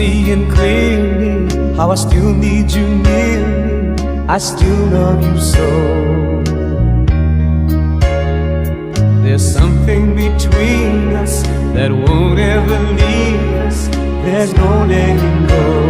seeing clearly how I still need you near me. I still love you so. There's something between us that won't ever leave us. There's no letting go.